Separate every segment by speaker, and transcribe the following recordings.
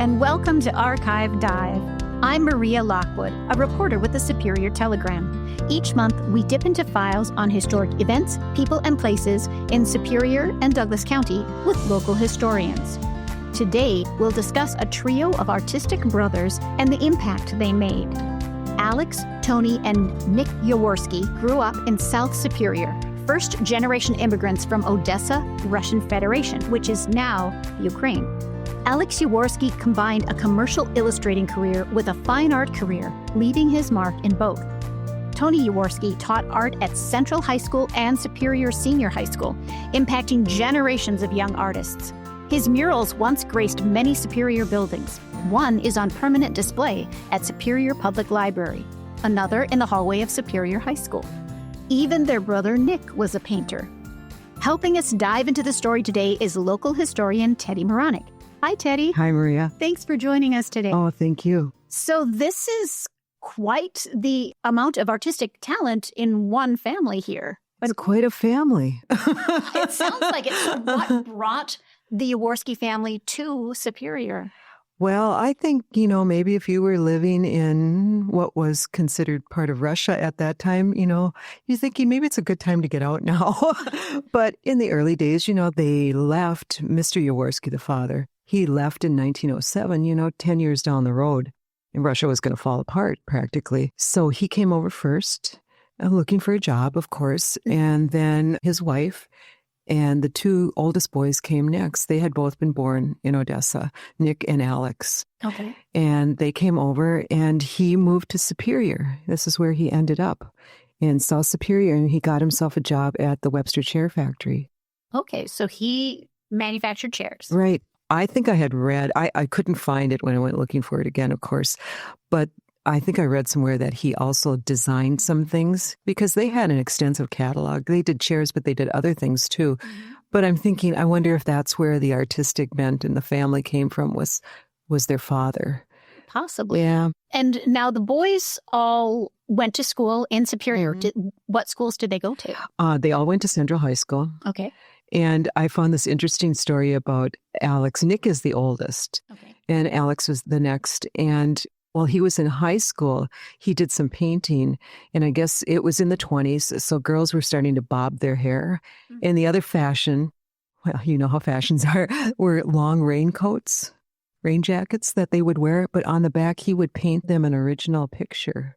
Speaker 1: and welcome to Archive Dive. I'm Maria Lockwood, a reporter with the Superior Telegram. Each month, we dip into files on historic events, people, and places in Superior and Douglas County with local historians. Today, we'll discuss a trio of artistic brothers and the impact they made. Alex, Tony, and Nick Yaworski grew up in South Superior, first-generation immigrants from Odessa, Russian Federation, which is now Ukraine. Alex Yaworski combined a commercial illustrating career with a fine art career, leaving his mark in both. Tony Yaworski taught art at Central High School and Superior Senior High School, impacting generations of young artists. His murals once graced many Superior buildings. One is on permanent display at Superior Public Library, another in the hallway of Superior High School. Even their brother Nick was a painter. Helping us dive into the story today is local historian Teddy Moronic. Hi, Teddy.
Speaker 2: Hi, Maria.
Speaker 1: Thanks for joining us today.
Speaker 2: Oh, thank you.
Speaker 1: So this is quite the amount of artistic talent in one family here.
Speaker 2: It's quite a family.
Speaker 1: It sounds like it. So what brought the Yaworski family to Superior?
Speaker 2: Well, I think, maybe if you were living in what was considered part of Russia at that time, you're thinking maybe it's a good time to get out now. But in the early days, they left Mr. Yaworski, the father. He left in 1907, 10 years down the road, and Russia was going to fall apart practically. So he came over first, looking for a job, of course, and then his wife and the two oldest boys came next. They had both been born in Odessa, Nick and Alex.
Speaker 1: Okay.
Speaker 2: And they came over, and he moved to Superior. This is where he ended up, in South Superior, and he got himself a job at the Webster Chair Factory.
Speaker 1: Okay, so he manufactured chairs.
Speaker 2: Right. I think I had read, I couldn't find it when I went looking for it again, of course, but I think I read somewhere that he also designed some things because they had an extensive catalog. They did chairs, but they did other things too. Mm-hmm. But I'm thinking, I wonder if that's where the artistic bent in the family came from, was their father.
Speaker 1: Possibly.
Speaker 2: Yeah.
Speaker 1: And now the boys all went to school in Superior. Mm-hmm. What schools did they go to?
Speaker 2: They all went to Central High School.
Speaker 1: Okay.
Speaker 2: And I found this interesting story about Alex. Nick is the oldest, and Alex was the next. And while he was in high school, he did some painting, and I guess it was in the 20s, so girls were starting to bob their hair. Mm-hmm. And the other fashion, well, you know how fashions are, were long raincoats, rain jackets that they would wear, but on the back he would paint them an original picture.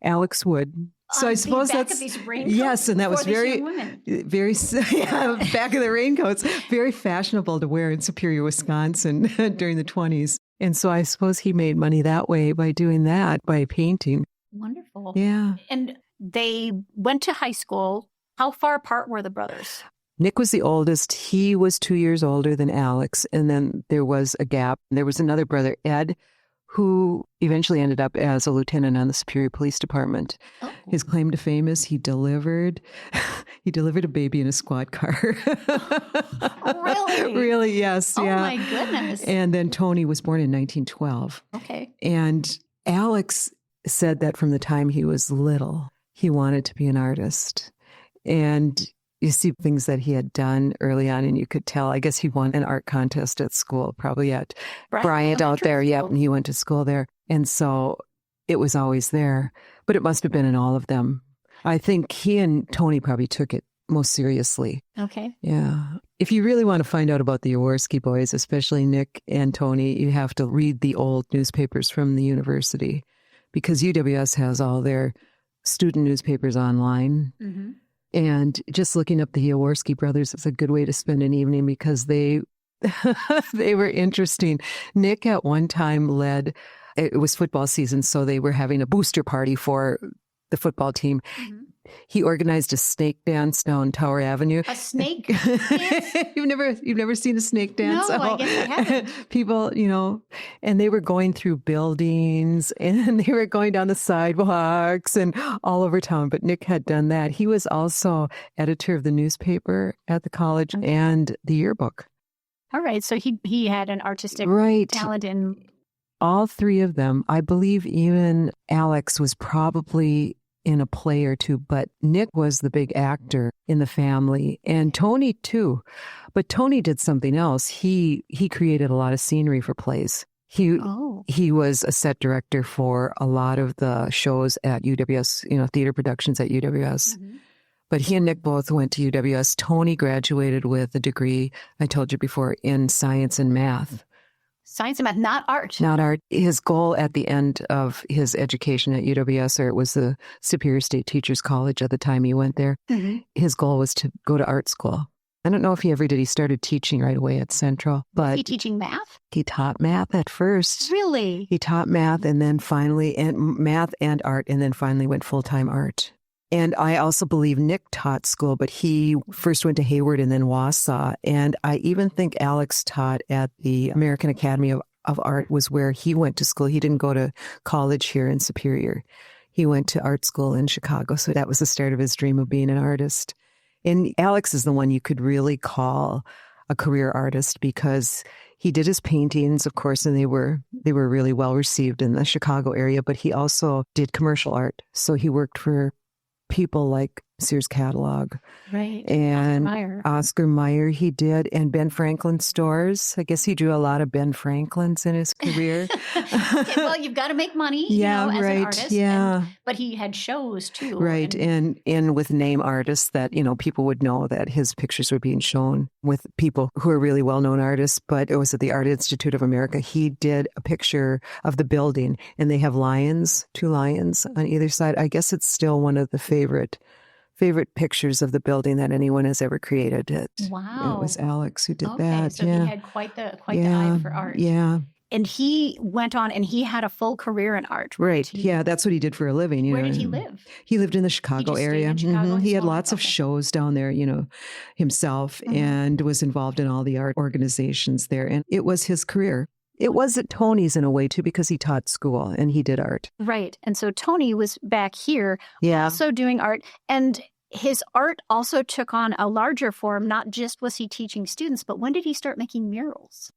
Speaker 2: Alex would. So I suppose that's, yes, and that was very back of the raincoats, very fashionable to wear in Superior, Wisconsin during the 20s. And so I suppose he made money that way by doing that, by painting.
Speaker 1: Wonderful.
Speaker 2: Yeah.
Speaker 1: And they went to high school. How far apart were the brothers?
Speaker 2: Nick was the oldest. He was 2 years older than Alex. And then there was a gap. There was another brother, Ed, who eventually ended up as a lieutenant on the Superior Police Department. Oh. His claim to fame is he delivered a baby in a squad car.
Speaker 1: Really?
Speaker 2: Really, yes.
Speaker 1: Oh,
Speaker 2: yeah.
Speaker 1: My goodness.
Speaker 2: And then Tony was born in 1912.
Speaker 1: Okay.
Speaker 2: And Alex said that from the time he was little, he wanted to be an artist. And you see things that he had done early on, and you could tell. I guess he won an art contest at school, probably at Bryant out there. Yep, and he went to school there. And so it was always there. But it must have been in all of them. I think he and Tony probably took it most seriously.
Speaker 1: Okay.
Speaker 2: Yeah. If you really want to find out about the Yaworski boys, especially Nick and Tony, you have to read the old newspapers from the university, because UWS has all their student newspapers online. Mm-hmm. And just looking up the Yaworski brothers is a good way to spend an evening, because they were interesting. Nick at one time it was football season, so they were having a booster party for the football team. Mm-hmm. He organized a snake dance down Tower Avenue.
Speaker 1: A snake dance?
Speaker 2: You've never seen a snake dance?
Speaker 1: No, I guess I haven't.
Speaker 2: People, and they were going through buildings, and they were going down the sidewalks and all over town. But Nick had done that. He was also editor of the newspaper at the college and the yearbook.
Speaker 1: All right. So he had an artistic talent in...
Speaker 2: All three of them. I believe even Alex was probably in a play or two, but Nick was the big actor in the family, and Tony too. But Tony did something else. He created a lot of scenery for plays. He
Speaker 1: Oh.
Speaker 2: he was a set director for a lot of the shows at UWS, theater productions at UWS.
Speaker 1: Mm-hmm.
Speaker 2: But he and Nick both went to UWS. Tony graduated with a degree, I told you before, in science and math.
Speaker 1: Science and math, not art.
Speaker 2: Not art. His goal at the end of his education at UWS, or it was the Superior State Teachers College at the time he went there, his goal was to go to art school. I don't know if he ever did. He started teaching right away at Central. But
Speaker 1: was he teaching math?
Speaker 2: He taught math at first.
Speaker 1: Really?
Speaker 2: He taught math and then finally, math and art, and then finally went full-time art. And I also believe Nick taught school, but he first went to Hayward and then Wausau. And I even think Alex taught at the American Academy of Art was where he went to school. He didn't go to college here in Superior. He went to art school in Chicago. So that was the start of his dream of being an artist. And Alex is the one you could really call a career artist because he did his paintings, of course, and they were really well received in the Chicago area, but he also did commercial art. So he worked for people like Sears Catalog.
Speaker 1: Right.
Speaker 2: And Oscar Mayer he did, and Ben Franklin stores. I guess he drew a lot of Ben Franklins in his career.
Speaker 1: Well, you've got to make money, as an artist.
Speaker 2: Yeah.
Speaker 1: But he had shows too.
Speaker 2: Right. And with name artists that, people would know that his pictures were being shown with people who are really well-known artists. But it was at the Art Institute of America. He did a picture of the building, and they have lions, 2 lions on either side. I guess it's still one of the favorite pictures of the building that anyone has ever created.
Speaker 1: Wow.
Speaker 2: It was Alex who did
Speaker 1: Okay,
Speaker 2: that.
Speaker 1: so he had quite the eye for art.
Speaker 2: Yeah.
Speaker 1: And he went on and he had a full career in art.
Speaker 2: Right. Yeah, that's what he did for a living.
Speaker 1: Where did he live?
Speaker 2: He lived in the Chicago area.
Speaker 1: In Chicago
Speaker 2: He had lots of shows down there, himself, and was involved in all the art organizations there. And it was his career. It was at Tony's in a way, too, because he taught school and he did art.
Speaker 1: Right. And so Tony was back here also doing art. And his art also took on a larger form. Not just was he teaching students, but when did he start making murals?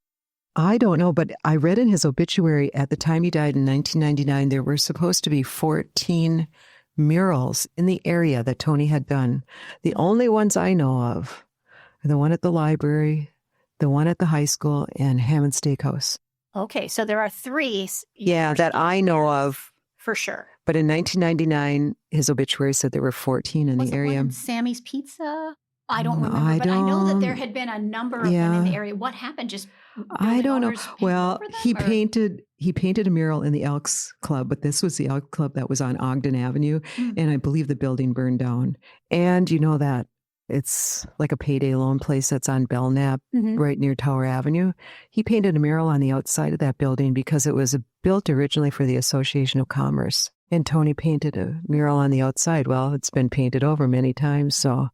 Speaker 2: I don't know, but I read in his obituary at the time he died in 1999, there were supposed to be 14 murals in the area that Tony had done. The only ones I know of are the one at the library, the one at the high school, and Hammond Steakhouse.
Speaker 1: Okay, so there are 3.
Speaker 2: Yeah, that I know of.
Speaker 1: For sure.
Speaker 2: But in 1999, his obituary said there were 14 in the area.
Speaker 1: Was it Sammy's Pizza? I don't remember, but I know that there had been a number of them in the area. What happened? Just
Speaker 2: I don't know. Well, he painted a mural in the Elks Club, but this was the Elks Club that was on Ogden Avenue, and I believe the building burned down. And you know that it's like a payday loan place that's on Belknap, right near Tower Avenue. He painted a mural on the outside of that building because it was built originally for the Association of Commerce. And Tony painted a mural on the outside. Well, it's been painted over many times, so.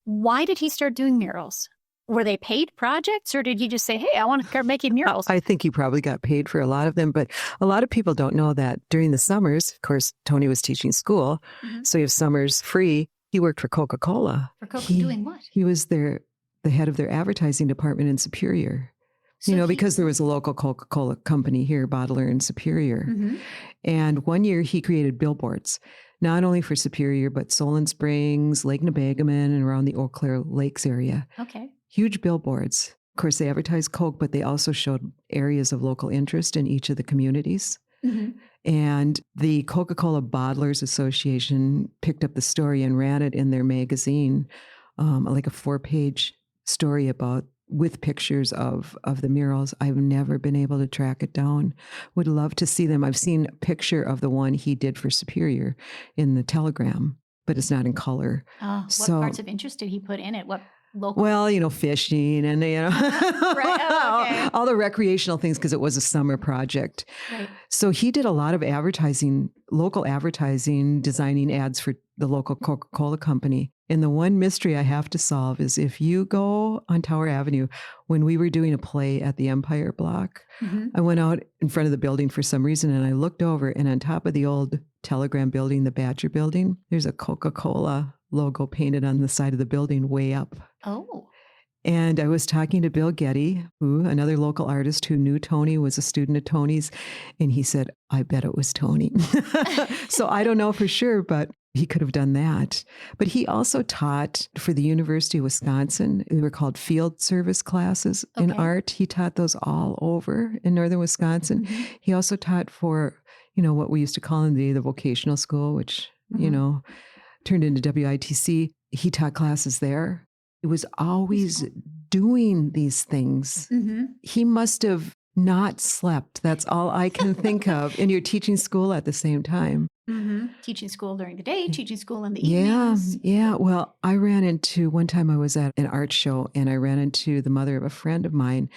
Speaker 1: Why did he start doing murals? Were they paid projects, or did he just say, hey, I want to start making murals?
Speaker 2: I think he probably got paid for a lot of them, but a lot of people don't know that during the summers, of course, Tony was teaching school, so you have summers free. He worked for Coca-Cola.
Speaker 1: For Coca-Cola, doing what?
Speaker 2: He was the head of their advertising department in Superior. So because there was a local Coca-Cola company here, bottler in Superior. And one year he created billboards, not only for Superior, but Solon Springs, Lake Nebagaman, and around the Eau Claire Lakes area.
Speaker 1: Okay.
Speaker 2: Huge billboards. Of course, they advertised Coke, but they also showed areas of local interest in each of the communities. And the Coca-Cola Bottlers Association picked up the story and ran it in their magazine, like a 4-page story with pictures of the murals. I've never been able to track it down. Would love to see them. I've seen a picture of the one he did for Superior in the Telegram, but it's not in color.
Speaker 1: What parts of interest did he put in it? What local?
Speaker 2: Well, fishing and,
Speaker 1: Right. Oh, okay.
Speaker 2: all the recreational things because it was a summer project.
Speaker 1: Right.
Speaker 2: So he did a lot of advertising, local advertising, designing ads for the local Coca-Cola company. And the one mystery I have to solve is if you go on Tower Avenue, when we were doing a play at the Empire Block, I went out in front of the building for some reason and I looked over, and on top of the old Telegram building, the Badger building, there's a Coca-Cola logo painted on the side of the building way up.
Speaker 1: Oh.
Speaker 2: And I was talking to Bill Getty, another local artist who knew Tony, was a student at Tony's, and he said, I bet it was Tony. So I don't know for sure, but He could have done that. But he also taught for the University of Wisconsin. They were called field service classes in art. He taught those all over in northern Wisconsin.
Speaker 1: Mm-hmm.
Speaker 2: He also taught for, what we used to call in the vocational school, which, turned into WITC. He taught classes there. It was always doing these things.
Speaker 1: Mm-hmm.
Speaker 2: He must have not slept. That's all I can think of. And you're teaching school at the same time.
Speaker 1: Mm-hmm. Teaching school during the day, teaching school in the evenings.
Speaker 2: Yeah. Well, one time I was at an art show and I ran into the mother of a friend of mine,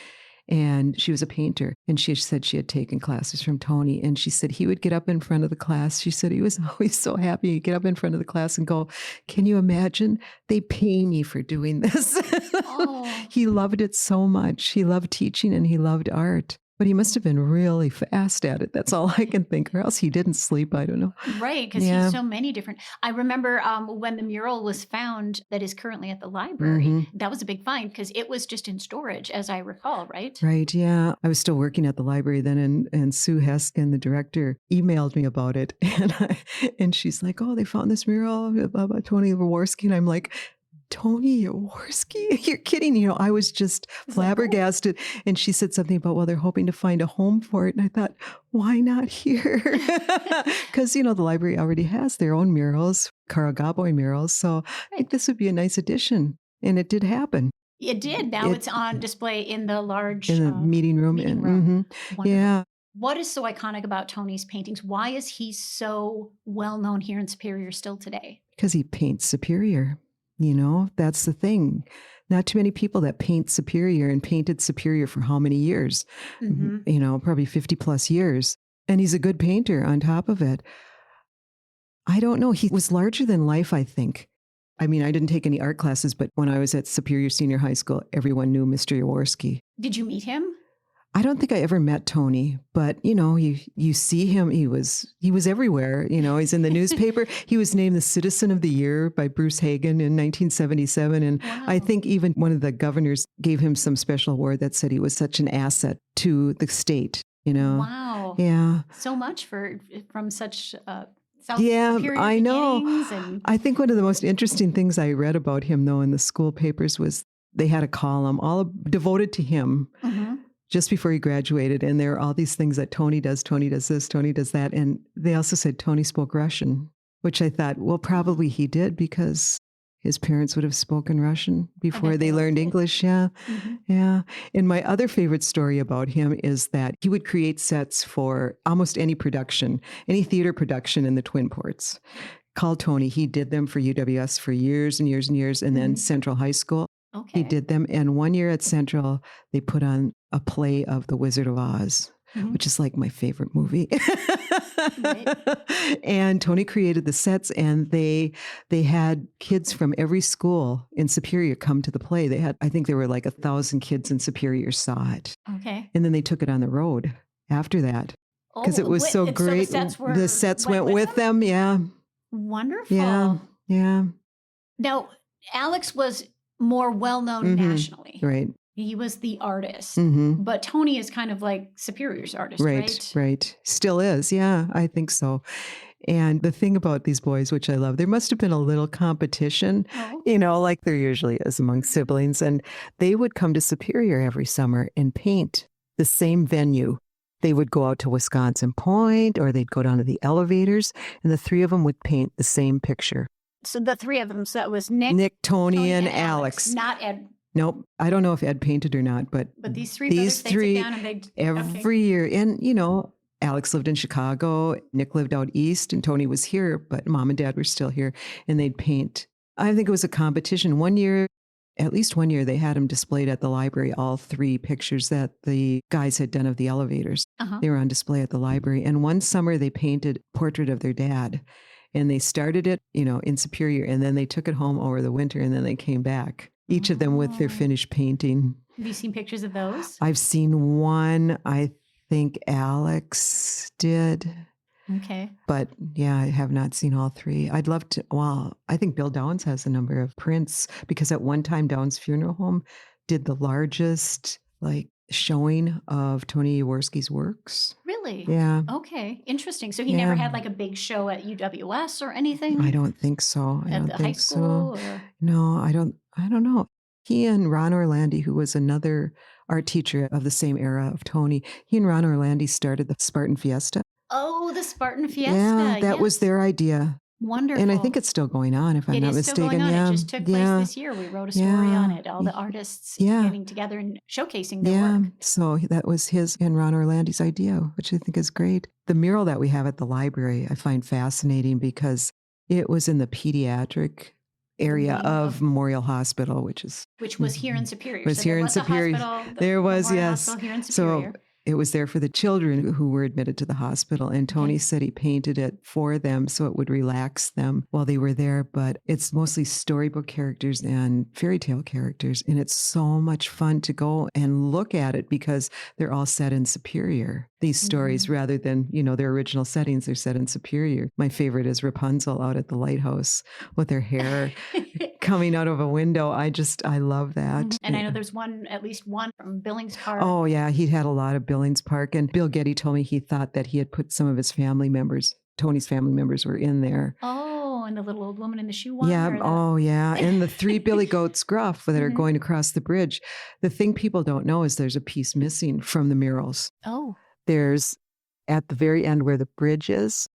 Speaker 2: and she was a painter, and she said she had taken classes from Tony, and she said he would get up in front of the class. She said he was always so happy. He'd get up in front of the class and go, "Can you imagine? They pay me for doing this."
Speaker 1: Oh.
Speaker 2: He loved it so much. He loved teaching and he loved art. But he must have been really fast at it. That's all I can think. Or else he didn't sleep. I don't know.
Speaker 1: Right, because he's so many different. I remember when the mural was found that is currently at the library, that was a big find because it was just in storage, as I recall, right?
Speaker 2: Right, yeah. I was still working at the library then, and Sue Heskin, the director, emailed me about it. And she's like, "Oh, they found this mural about Tony Yaworski." And I'm like, "Tony Yaworski? You're kidding." I was just flabbergasted. And she said something about, well, they're hoping to find a home for it. And I thought, why not here? Because, the library already has their own murals, Karagaboy murals. So I think this would be a nice addition. And it did happen.
Speaker 1: It did. Now it's on display in the large
Speaker 2: in the meeting room. Yeah.
Speaker 1: What is so iconic about Tony's paintings? Why is he so well known here in Superior still today?
Speaker 2: Because he paints Superior. That's the thing. Not too many people that paint Superior, and painted Superior for how many years? Probably 50 plus years. And he's a good painter on top of it. I don't know. He was larger than life, I think. I mean, I didn't take any art classes, but when I was at Superior Senior High School, everyone knew Mr. Yaworski.
Speaker 1: Did you meet him?
Speaker 2: I don't think I ever met Tony, but you see him. He was everywhere. He's in the newspaper. He was named the Citizen of the Year by Bruce Hagen in 1977, and
Speaker 1: wow.
Speaker 2: I think even one of the governors gave him some special award that said he was such an asset to the state.
Speaker 1: Wow.
Speaker 2: Yeah.
Speaker 1: So much from such.
Speaker 2: I know. I think one of the most interesting things I read about him, though, in the school papers was they had a column all devoted to him. Mm-hmm. Just before he graduated. And there are all these things that Tony does this, Tony does that. And they also said Tony spoke Russian, which I thought, well, probably he did because his parents would have spoken Russian before they learned English. Yeah. Mm-hmm. Yeah. And my other favorite story about him is that he would create sets for almost any production, any theater production in the Twin Ports. Called Tony. He did them for UWS for years and years and years. And then Central High School.
Speaker 1: Okay.
Speaker 2: He did them. And one year at Central, they put on a play of The Wizard of Oz, which is like my favorite movie. Right. And Tony created the sets, and they had kids from every school in Superior come to the play. I think there were like 1,000 kids in Superior saw it.
Speaker 1: Okay.
Speaker 2: And then they took it on the road after that because it was so great.
Speaker 1: So
Speaker 2: the sets went with them. Yeah.
Speaker 1: Wonderful.
Speaker 2: Yeah.
Speaker 1: Now, Alex was more well-known nationally.
Speaker 2: Right.
Speaker 1: He was the artist.
Speaker 2: Mm-hmm.
Speaker 1: But Tony is kind of like Superior's artist, right?
Speaker 2: Right. Still is. Yeah, I think so. And the thing about these boys, which I love, there must have been a little competition, like there usually is among siblings. And they would come to Superior every summer and paint the same venue. They would go out to Wisconsin Point, or they'd go down to the elevators, and the three of them would paint the same picture.
Speaker 1: So the three of them, so it was Nick,
Speaker 2: Tony, and Alex.
Speaker 1: Not Ed.
Speaker 2: Nope. I don't know if Ed painted or not, but
Speaker 1: these three brothers, they'd sit down and they'd...
Speaker 2: Every year. And, Alex lived in Chicago, Nick lived out east, and Tony was here, but Mom and Dad were still here, and they'd paint. I think it was a competition. At least one year, they had them displayed at the library, all three pictures that the guys had done of the elevators. Uh-huh. They were on display at the library. And one summer, they painted a portrait of their dad. And they started it, in Superior, and then they took it home over the winter, and then they came back, each of them with their finished painting.
Speaker 1: Have you seen pictures of those?
Speaker 2: I've seen one. I think Alex did.
Speaker 1: Okay.
Speaker 2: But yeah, I have not seen all three. I'd love to. Well, I think Bill Downs has a number of prints, because at one time Downs Funeral Home did the largest showing of Tony Yaworski's works.
Speaker 1: Really?
Speaker 2: Yeah.
Speaker 1: Okay. Interesting. So he never had like a big show at UWS or anything?
Speaker 2: I don't think so. I
Speaker 1: At
Speaker 2: don't
Speaker 1: the high
Speaker 2: think
Speaker 1: school?
Speaker 2: so.
Speaker 1: Or?
Speaker 2: No, I don't know. He and Ron Orlandi, who was another art teacher of the same era of Tony, he and Ron Orlandi started the Spartan Fiesta.
Speaker 1: Oh, the Spartan Fiesta.
Speaker 2: Yeah, that was their idea.
Speaker 1: Wonderful.
Speaker 2: And I think it's still going on, if I'm not
Speaker 1: It is
Speaker 2: mistaken.
Speaker 1: still going on.
Speaker 2: Yeah.
Speaker 1: It just took place this year. We wrote a story on it. All the artists getting together and showcasing their work.
Speaker 2: So that was his and Ron Orlandi's idea, which I think is great. The mural that we have at the library, I find fascinating because it was in the pediatric area of Memorial Hospital, which was here in Superior.
Speaker 1: Was here in Superior.
Speaker 2: There was, yes.
Speaker 1: Here in Superior.
Speaker 2: So it was there for the children who were admitted to the hospital. And Tony said he painted it for them so it would relax them while they were there. But it's mostly storybook characters and fairy tale characters. And it's so much fun to go and look at it because they're all set in Superior. These stories, rather than, their original settings, they're set in Superior. My favorite is Rapunzel out at the lighthouse with her hair coming out of a window. I love that.
Speaker 1: And I know there's at least one from Billings Park.
Speaker 2: Oh, yeah. He had a lot of Billings Park. And Bill Getty told me he thought that he had put some of his family members, Tony's family members, were in there.
Speaker 1: Oh, and the little old woman in the shoe one?
Speaker 2: Yeah. Oh, yeah. And the 3 Billy Goats Gruff that are going across the bridge. The thing people don't know is there's a piece missing from the murals.
Speaker 1: Oh.
Speaker 2: There's, at the very end where the bridge is,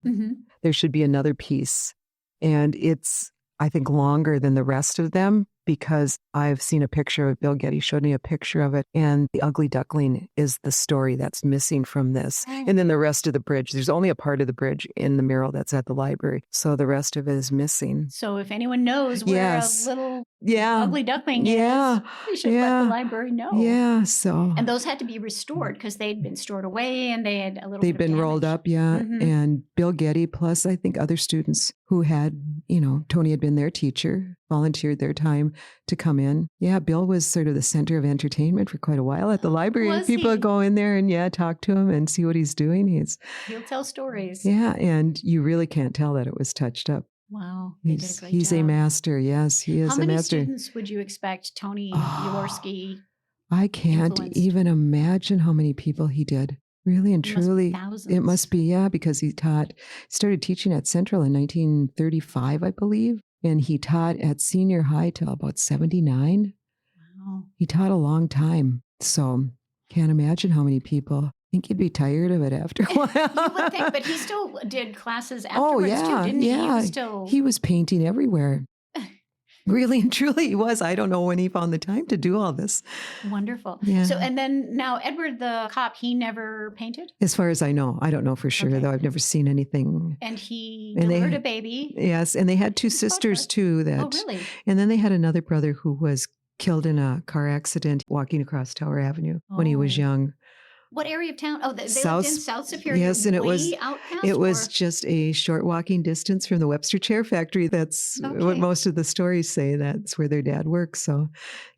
Speaker 2: there should be another piece. And it's, I think, longer than the rest of them because I've seen a picture of it. Bill Getty showed me a picture of it. And the ugly duckling is the story that's missing from this. And then the rest of the bridge, there's only a part of the bridge in the mural that's at the library. So the rest of it is missing.
Speaker 1: So if anyone knows where a little ugly duckling is, we should let the library know.
Speaker 2: Yeah. So.
Speaker 1: And those had to be restored because they'd been stored away and they had a little
Speaker 2: They'd been rolled up. Yeah. And Bill Getty, plus I think other students who had, Tony had been their teacher, volunteered their time to come in. Yeah, Bill was sort of the center of entertainment for quite a while at the library. People go in there and talk to him and see what he's doing.
Speaker 1: He'll tell stories.
Speaker 2: Yeah, and you really can't tell that it was touched up.
Speaker 1: Wow,
Speaker 2: he's a master. Yes, he is a master.
Speaker 1: How many students would you expect Tony Yaworski?
Speaker 2: I can't even imagine how many people he did. Really and truly, it must be, because he started teaching at Central in 1935, I believe. And he taught at senior high till about 79. Wow. He taught a long time. So can't imagine how many people. I think he'd be tired of it after a while.
Speaker 1: You would think, but he still did classes afterwards too, didn't he?
Speaker 2: He was painting everywhere. Really and truly he was. I don't know when he found the time to do all this.
Speaker 1: Wonderful.
Speaker 2: Yeah.
Speaker 1: So, and then now Edward the cop, he never painted?
Speaker 2: As far as I know. I don't know for sure, though. I've never seen anything.
Speaker 1: And he delivered a baby.
Speaker 2: Yes. And they had 2 sisters too.
Speaker 1: Oh, really?
Speaker 2: And then they had another brother who was killed in a car accident walking across Tower Avenue when he was young.
Speaker 1: What area of town? Oh, they lived in South Superior.
Speaker 2: Yes, and it was just a short walking distance from the Webster Chair Factory. That's what most of the stories say. That's where their dad works, so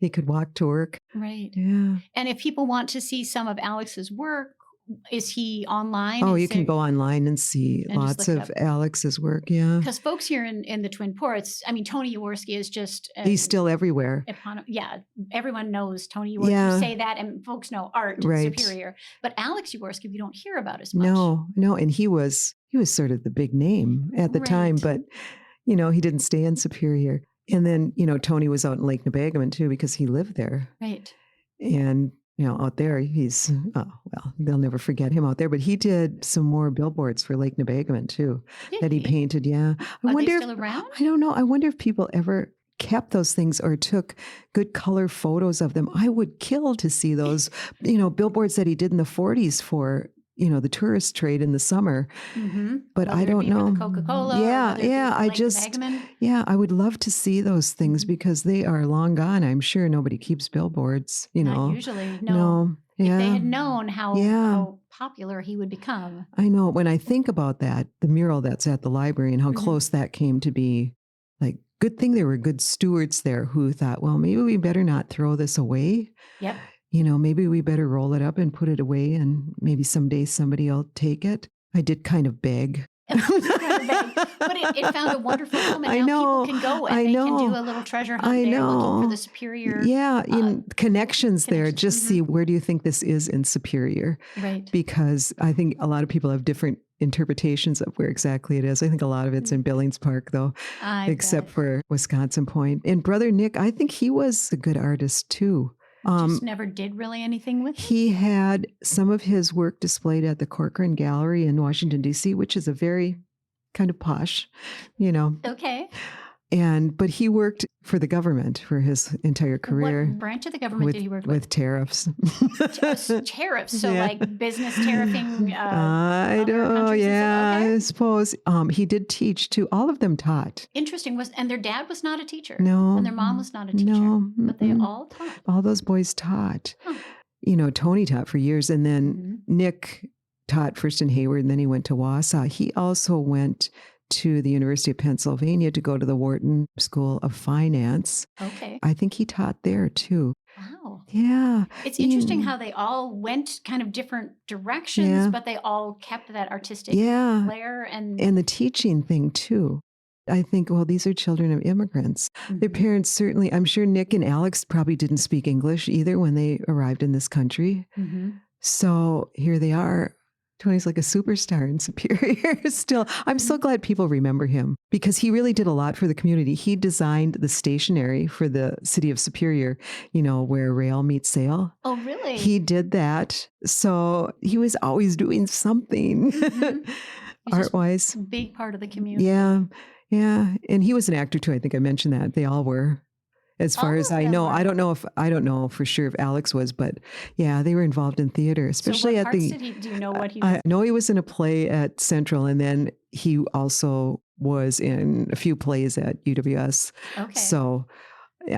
Speaker 2: he could walk to work.
Speaker 1: Right.
Speaker 2: Yeah.
Speaker 1: And if people want to see some of Alex's work, is he online?
Speaker 2: Oh, you can go online and see lots of Alex's work, yeah.
Speaker 1: Because folks here in the Twin Ports, I mean, Tony Yaworski is just...
Speaker 2: he's still everywhere.
Speaker 1: Everyone knows Tony Yaworski. You say that and folks know art Superior. But Alex Yaworski, we don't hear about as much.
Speaker 2: No, and he was sort of the big name at the time, but, he didn't stay in Superior. And then, Tony was out in Lake Nebagamon too because he lived there.
Speaker 1: Right.
Speaker 2: And... out there, he's, they'll never forget him out there. But he did some more billboards for Lake Nebagamon, too, that he painted,
Speaker 1: Are they still around?
Speaker 2: I don't know. I wonder if people ever kept those things or took good color photos of them. I would kill to see those, billboards that he did in the 40s for, the tourist trade in the summer. But I don't know.
Speaker 1: Coca-Cola.
Speaker 2: I would love to see those things because they are long gone. I'm sure nobody keeps billboards,
Speaker 1: Not usually. No. If they had known how popular he would become.
Speaker 2: I know. When I think about that, the mural that's at the library and how close that came to be, like, good thing there were good stewards there who thought, well, maybe we better not throw this away.
Speaker 1: Yep.
Speaker 2: Maybe we better roll it up and put it away and maybe someday somebody will take it. I did kind of beg
Speaker 1: But it found a wonderful home, and
Speaker 2: I
Speaker 1: now
Speaker 2: know.
Speaker 1: people can go and
Speaker 2: I
Speaker 1: they
Speaker 2: know.
Speaker 1: can do a little treasure hunt
Speaker 2: I
Speaker 1: there
Speaker 2: know.
Speaker 1: looking for the Superior.
Speaker 2: Yeah, connections there.
Speaker 1: Connections.
Speaker 2: Just see, where do you think this is in Superior?
Speaker 1: Right.
Speaker 2: Because I think a lot of people have different interpretations of where exactly it is. I think a lot of it's in Billings Park, though, except for Wisconsin Point. And Brother Nick, I think he was a good artist, too.
Speaker 1: Just never did really anything with it.
Speaker 2: He had some of his work displayed at the Corcoran Gallery in Washington, D.C., which is a very kind of posh,
Speaker 1: Okay.
Speaker 2: But he worked for the government for his entire career.
Speaker 1: What branch of the government did he work with?
Speaker 2: With tariffs.
Speaker 1: Tariffs. So like business tariffing.
Speaker 2: I know. Yeah,
Speaker 1: Okay.
Speaker 2: I suppose. He did teach too. All of them taught.
Speaker 1: Interesting. And their dad was not a teacher.
Speaker 2: No.
Speaker 1: And their mom was not a teacher.
Speaker 2: No.
Speaker 1: But they all taught.
Speaker 2: All those boys taught.
Speaker 1: Huh.
Speaker 2: Tony taught for years, and then Nick taught first in Hayward, and then he went to Wausau. He also went to the University of Pennsylvania to go to the Wharton School of Finance.
Speaker 1: Okay.
Speaker 2: I think he taught there too.
Speaker 1: Wow.
Speaker 2: Yeah.
Speaker 1: It's interesting how they all went kind of different directions, but they all kept that artistic flair and
Speaker 2: the teaching thing too. I think, well, these are children of immigrants. Their parents certainly, I'm sure Nick and Alex probably didn't speak English either when they arrived in this country. So here they are. Tony's like a superstar in Superior still. I'm so glad people remember him because he really did a lot for the community. He designed the stationery for the city of Superior, where rail meets sail.
Speaker 1: Oh, really?
Speaker 2: He did that. So he was always doing something art-wise.
Speaker 1: Big part of the community.
Speaker 2: Yeah. Yeah. And he was an actor too. I think I mentioned that. They all were. As far as I know, I don't know for sure if Alex was, but yeah, they were involved in theater, especially
Speaker 1: so what parts do you know what he was?
Speaker 2: I know he was in a play at Central, and then he also was in a few plays at UWS.
Speaker 1: Okay.
Speaker 2: So,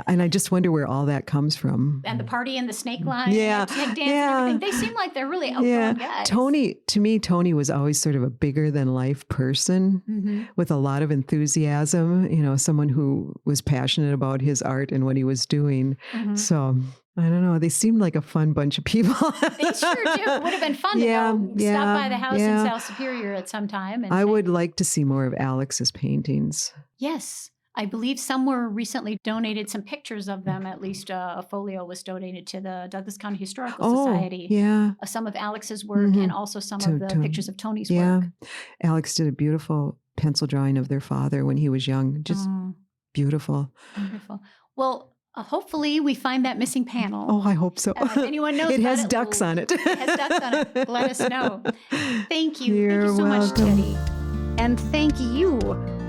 Speaker 2: and I just wonder where all that comes from.
Speaker 1: And the party and the snake line,
Speaker 2: yeah,
Speaker 1: and everything. They seem like they're really outgoing guys.
Speaker 2: Tony was always sort of a bigger than life person with a lot of enthusiasm, someone who was passionate about his art and what he was doing. So I don't know. They seemed like a fun bunch of people.
Speaker 1: They sure do. It would have been fun to go stop by the house in South Superior at some time. And
Speaker 2: I would like to see more of Alex's paintings.
Speaker 1: Yes. I believe somewhere recently donated some pictures of them. At least a folio was donated to the Douglas County Historical Society.
Speaker 2: Yeah.
Speaker 1: Some of Alex's work and also some of the pictures of Tony's work.
Speaker 2: Alex did a beautiful pencil drawing of their father when he was young. Just beautiful.
Speaker 1: Wonderful. Well, hopefully we find that missing panel.
Speaker 2: Oh, I hope so.
Speaker 1: If anyone knows
Speaker 2: it has ducks on it.
Speaker 1: It has ducks on it. Let us know. Thank you.
Speaker 2: You're
Speaker 1: Thank you so much,
Speaker 2: welcome.
Speaker 1: Teddy. And thank you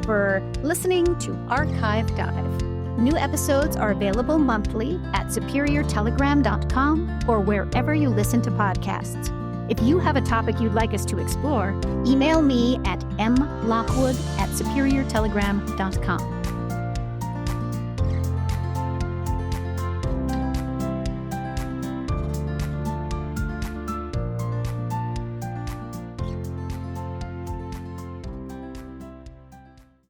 Speaker 1: for listening to Archive Dive. New episodes are available monthly at superiortelegram.com or wherever you listen to podcasts. If you have a topic you'd like us to explore, email me at mlockwood@superiortelegram.com.